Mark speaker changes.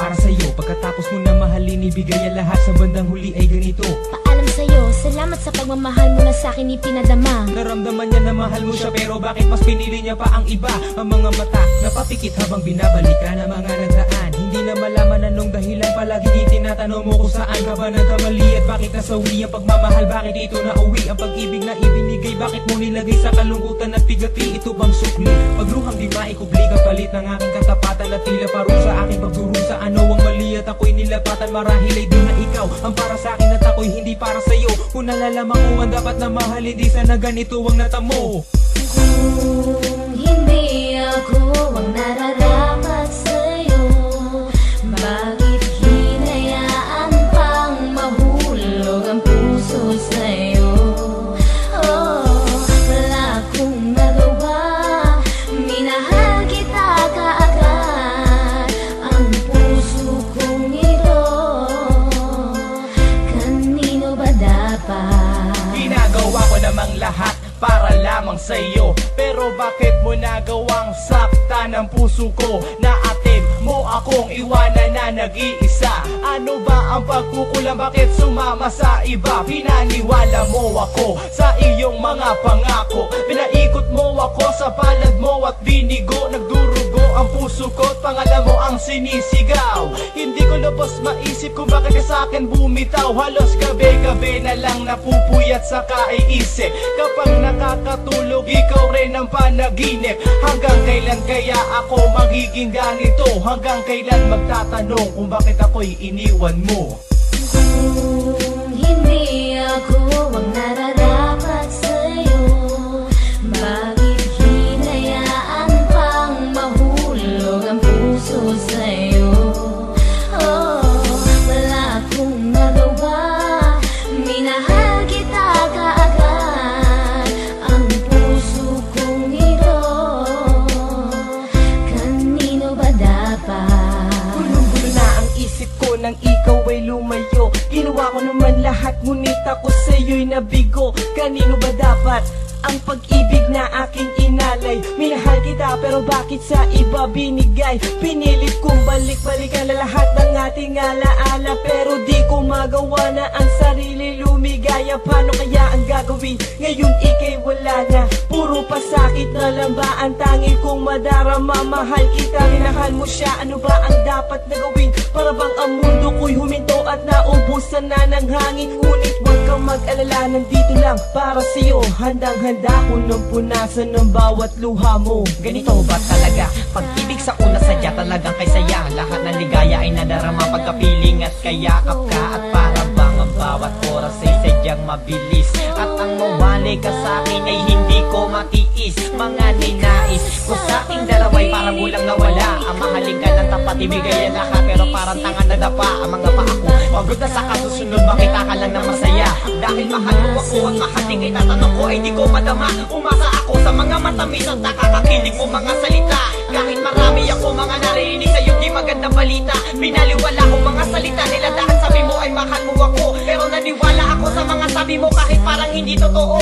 Speaker 1: para sa'yo. Pagkatapos mo na mahalin, ibigay ang lahat, sa bandang huli ay ganito.
Speaker 2: Paalam sa'yo, salamat sa pagmamahal mo na sa'kin ipinadama.
Speaker 1: Naramdaman niya na mahal mo siya, pero bakit mas pinili niya pa ang iba? Ang mga mata napapikit habang binabalikan ang mga nagraan. Hindi na malaman anong dahilan, palagi tinatanong mo kung saan ka ba nagkamali at bakit nasawi ang pagmamahal, bakit ito nauwi ang pag-ibig na ibinigay, bakit mo nilagay sa kalungkutan at bigati, ito bang sukli? Pagluhang di maikubli kapalit ng aking katapatan at tila parusa aking pagdurusa. Ano ang mali at ako'y nilapatan, marahil ay di na ikaw ang para sa akin at ako'y hindi para sa'yo. Kung nalalaman ko ang dapat na mahal, hindi sana ganito ang natamo.
Speaker 2: Kung hindi ako ang nararapat sa'yo, bakit hinayaan pang mahulog ang puso sa'yo? Oh, wala akong nagawa, minahal kita kaagad. Ang puso kong ito, kanino ba dapat?
Speaker 3: Ginagawa ko namang lahat para lamang sa'yo, pero bakit mo nagawang saktan ang puso ko? Naatid mo akong iwanan na nag-iisa. Ano ba ang pagkukulang, bakit sumama sa iba? Pinaniwala mo ako sa iyong mga pangako, pinaikot mo ako sa palad mo at binigo. Nagdurugo ang puso ko at pangalan mo ang sinisigaw. Hindi ko lubos maisip kung bakit ka sa'kin bumitaw. Halos gabi-gabi na lang napupuyat sa kaiisip. Kapag nakakatulog, ikaw rin ang panaginip. Hanggang kailan kaya ako magiging ganito? Hanggang kailan magtatanong kung bakit ako'y iniwan mo?
Speaker 2: Kung hindi ako ang nararapat sa'yo, bakit hinayaan pang mahulog ang puso sa'yo? Oh, wala akong nagawa, minahal kita kaagad. Ang puso kong ito, kanino ba dapat?
Speaker 3: Gulong-gulo na ang isip ko nang ikaw ay lumayo. Ginawa ko naman lahat, ngunit ako sa'yo'y nabigo. Kanino ba dapat ang pag-ibig na aking inalay? Minahal kita pero bakit sa iba binigay? Pinilit kong balik-balikan na lahat ng ating alaala, pero di ko magawa na ang sarili lumigaya. Paano kaya ang gagawin? Ngayon ika'y wala na, puro pasakit na lang ba ang tanging kong madarama? Mahal kita, minahal mo siya, ano ba ang dapat na gawin? Para bang ang mundo ko'y huminto at naubusan na ng hangin. Ngunit huwag kang mag-alala, nandito lang para sa'yo. Handang-handa ko nang punasan ng bawat luha mo.
Speaker 4: Ganito ba talaga? Pag-ibig sa una sadya talagang kay saya. Lahat ng ligaya ay nadarama pagkapiling at kayakap ka. At para bang ang bawat oras ay sadyang mabilis. At ang mawali ka sa akin ay hindi ko matiis. Mga ninais ko sa aking dalaway parang ulang nawala. Ang mahalin ka ng tapat, ibigay ang lahat, pero parang tanga na dapa ang mga paa ko. Pagod na sa kasusunod, makita ka lang na masaya. Dahil mahal mo ako at mahating kay tatanong ko ay di ko madama. Umasa ako sa mga matamis at nakakakilig mo mga salita. Kahit marami ako mga narinig sa'yo di magandang balita. Binaliwala ko mga salita nila dahil sabi mo ay mahal mo ako, pero naniwala ako sa mga sabi mo kahit parang hindi totoo.